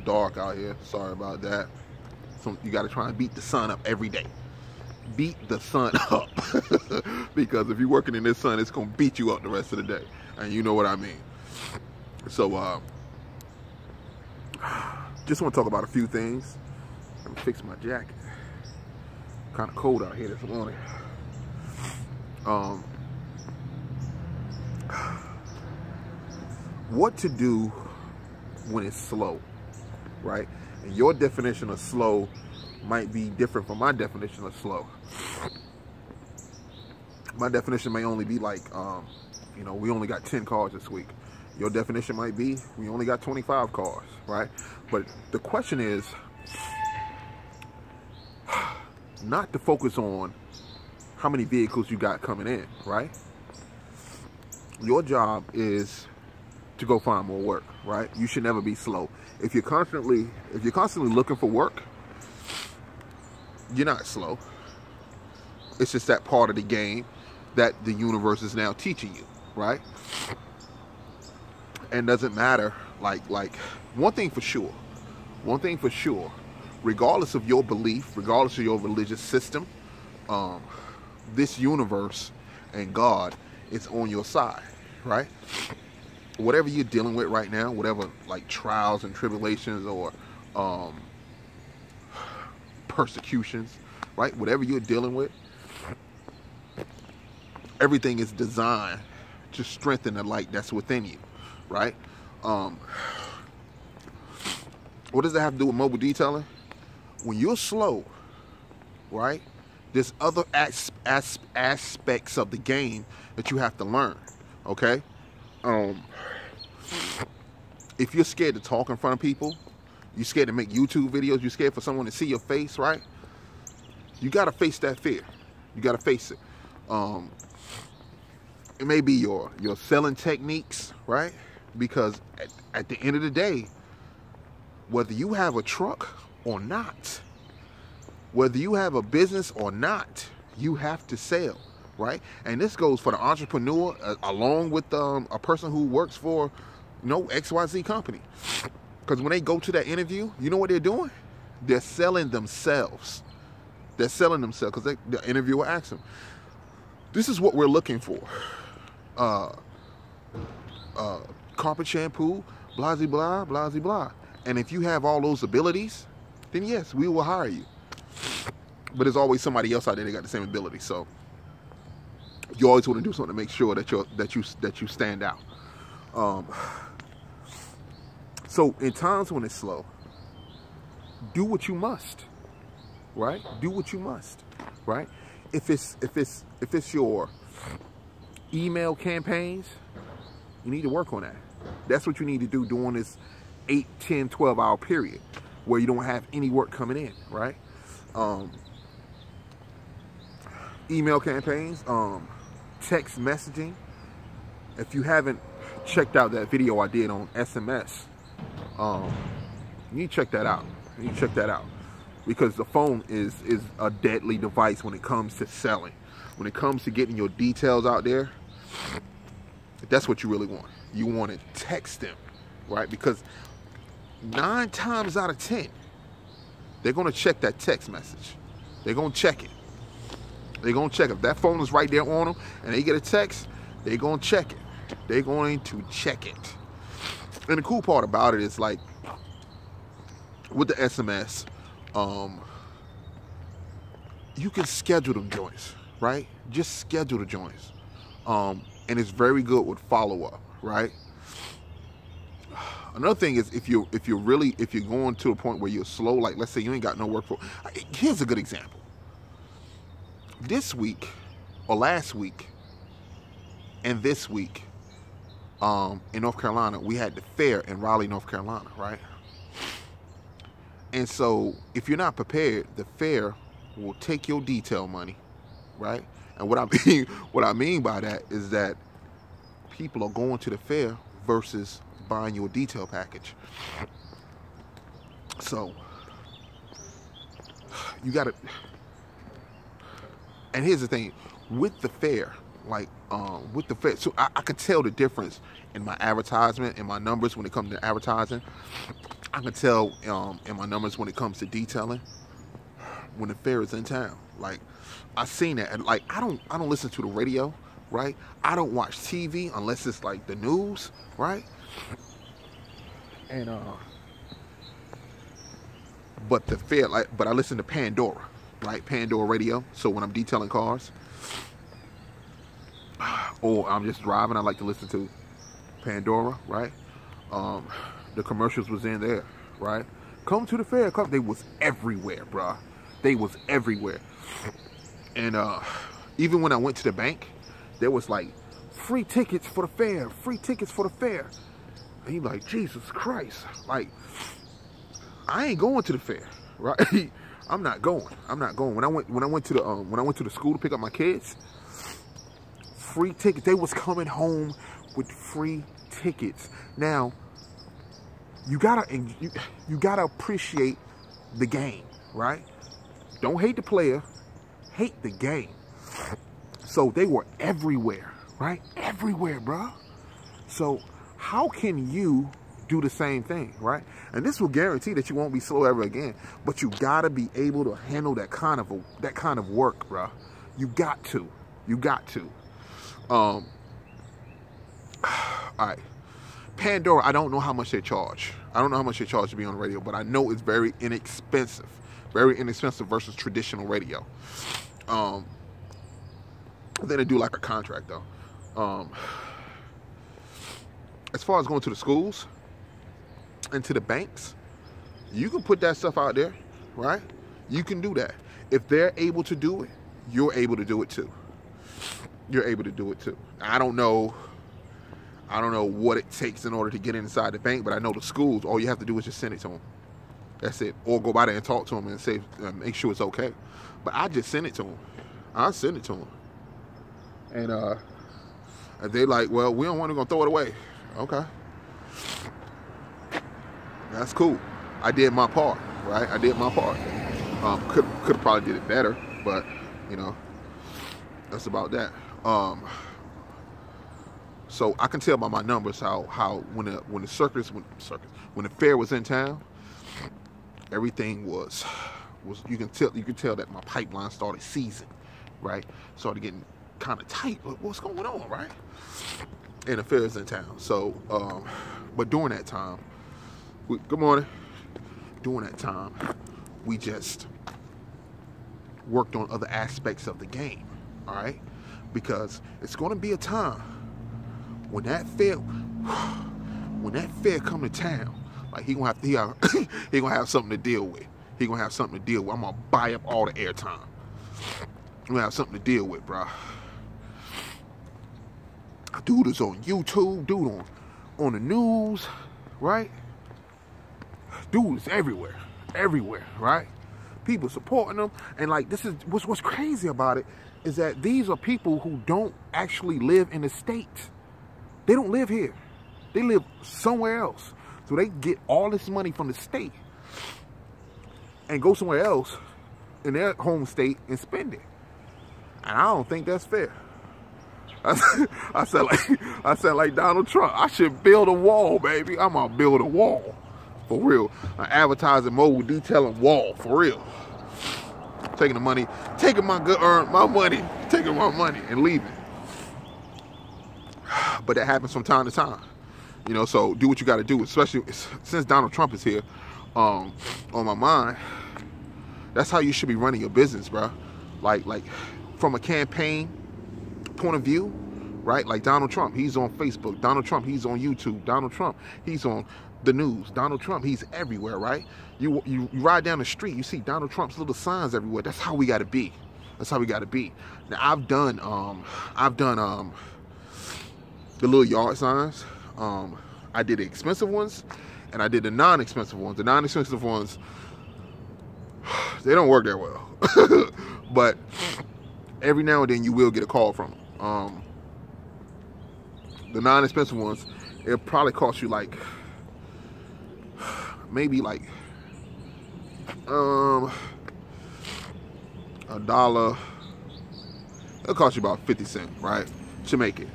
dark out here. Sorry about that. So you got to try and beat the sun up every day. Beat the sun up. Because if you're working in this sun, it's going to beat you up the rest of the day. And you know what I mean. So, just want to talk about a few things. Let me fix my jacket. Kind of cold out here this morning. What to do when it's slow, right? And your definition of slow might be different from my definition of slow. My definition may only be like, you know, we only got 10 cars this week. Your definition might be, we only got 25 cars, right? But the question is not to focus on how many vehicles you got coming in, right? Your job is to go find more work, right? You should never be slow. If you're constantly looking for work, you're not slow. It's just that part of the game that the universe is now teaching you, right? And doesn't matter, like one thing for sure, regardless of your belief, regardless of your religious system, this universe and God is on your side, right? Whatever you're dealing with right now, whatever like trials and tribulations or persecutions, right? Whatever you're dealing with, everything is designed to strengthen the light that's within you, right? What does that have to do with mobile detailing? When you're slow, right, there's other aspects of the game that you have to learn, okay? If you're scared to talk in front of people, you're scared to make YouTube videos, you're scared for someone to see your face, right? You got to face that fear. You got to face it. It may be your selling techniques, right? Because at the end of the day, whether you have a truck or not, whether you have a business or not, you have to sell, right? And this goes for the entrepreneur along with a person who works for, you know, XYZ company. Because when they go to that interview, you know what they're doing? They're selling themselves. They're selling themselves because the interviewer asks them, this is what we're looking for. Carpet shampoo, blah, blah, blah, blah. And if you have all those abilities, then yes, we will hire you. But there's always somebody else out there that got the same ability. So you always want to do something to make sure that you stand out. So in times when it's slow, do what you must, right? Do what you must, right? If it's your email campaigns, you need to work on that. That's what you need to do during this 8, 10, 12 hour period where you don't have any work coming in, right? Email campaigns, text messaging. If you haven't checked out that video I did on SMS, you need to check that out. You need to check that out because the phone is a deadly device when it comes to selling. When it comes to getting your details out there, that's what you really want. You want to text them, right? Because 9 times out of 10, they're going to check that text message. They're going to check it. They're going to check it. If that phone is right there on them and they get a text, they're going to check it. They're going to check it. And the cool part about it is, like, with the SMS, you can schedule them joints, right? Just schedule the joints. And it's very good with follow-up, right? Another thing is if you're going to a point where you're slow, like let's say you ain't got no work for. Here's a good example. This week or last week and this week in North Carolina, we had the fair in Raleigh, North Carolina, right? And so if you're not prepared, the fair will take your detail money, right? And what I mean by that is that people are going to the fair versus buying your detail package. So you gotta, and here's the thing, with the fair, so I could tell the difference in my advertisement and my numbers when it comes to advertising. I can tell in my numbers when it comes to detailing when the fair is in town. Like, I seen that, and like I don't listen to the radio, right? I don't watch TV unless it's like the news, right? And but the fair, but I listen to Pandora, right? Pandora radio. So when I'm detailing cars, or I'm just driving, I like to listen to Pandora, right? The commercials was in there, right? Come to the fair. Come. They was everywhere, bruh. They was everywhere. And even when I went to the bank, there was like free tickets for the fair, free tickets for the fair. And he like, Jesus Christ, like, I ain't going to the fair, right? I'm not going. I'm not going. When I went to the school to pick up my kids, free tickets. They was coming home with free tickets. Now, you gotta appreciate the game, right? Don't hate the player, hate the game. So they were everywhere, right? Everywhere, bro. So how can you do the same thing, right? And this will guarantee that you won't be slow ever again. But you gotta be able to handle that kind of work, bro. You got to. You got to. All right. Pandora, I don't know how much they charge. I don't know how much they charge to be on the radio, but I know it's very inexpensive. Very inexpensive versus traditional radio. Then they do like a contract though. As far as going to the schools and to the banks, you can put that stuff out there, right? You can do that. If they're able to do it, you're able to do it too. You're able to do it too. I don't know what it takes in order to get inside the bank, but I know the schools, all you have to do is just send it to them. That's it. Or go by there and talk to them and say, make sure it's okay. But I just send it to them. I send it to them. And they like, well, we don't want to go throw it away. Okay. That's cool. I did my part, right? I did my part. Could have probably did it better, but you know, that's about that. So I can tell by my numbers how when the fair was in town, everything was you can tell that my pipeline started seizing, right? Started getting kind of tight. What's going on, right? And the fair is in town. So, but during that time, good morning. During that time, we just worked on other aspects of the game, all right? Because it's going to be a time when that fair come to town, like he gonna have something to deal with. He gonna have something to deal with. I'm gonna buy up all the airtime. I'm gonna have something to deal with, bro. Dude is on YouTube. Dude on the news, right? Dude is everywhere, right? People supporting them, and like this is what's crazy about it is that these are people who don't actually live in the States. They don't live here. They live somewhere else. So they get all this money from the state and go somewhere else in their home state and spend it. And I don't think that's fair. I said like Donald Trump. I should build a wall, baby. I'm gonna build a wall. For real. An advertising mobile detailing wall. For real. Taking the money, taking my money, taking my money and leaving. But that happens from time to time, you know. So do what you got to do, especially since Donald Trump is here on my mind. That's how you should be running your business, bro. Like from a campaign point of view, right? Like Donald Trump, he's on Facebook. Donald Trump, he's on YouTube. Donald Trump, he's on the news. Donald Trump, he's everywhere, right? You ride down the street, you see Donald Trump's little signs everywhere. That's how we got to be. That's how we got to be. Now I've done the little yard signs. I did the expensive ones and I did the non-expensive ones. The non-expensive ones, they don't work that well. But every now and then you will get a call from them. The non-expensive ones, it'll probably cost you like maybe like $1. It'll cost you about 50 cents, right? To make it,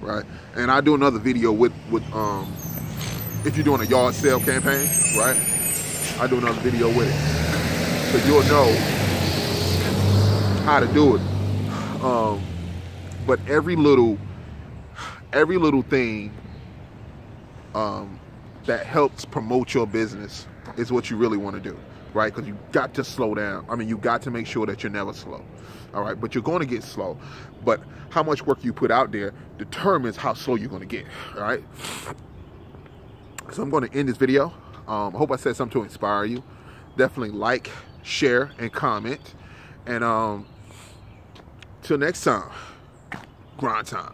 right? And I do another video with if you're doing a yard sale campaign, right? I do another video with it, so you'll know how to do it. But every little thing that helps promote your business is what you really want to do, right? Because you got to slow down. I mean, you got to make sure that you're never slow, all right? But you're going to get slow. But how much work you put out there determines how slow you're going to get, all right? So I'm going to end this video. I hope I said something to inspire you. Definitely like, share, and comment. And till next time, grind time.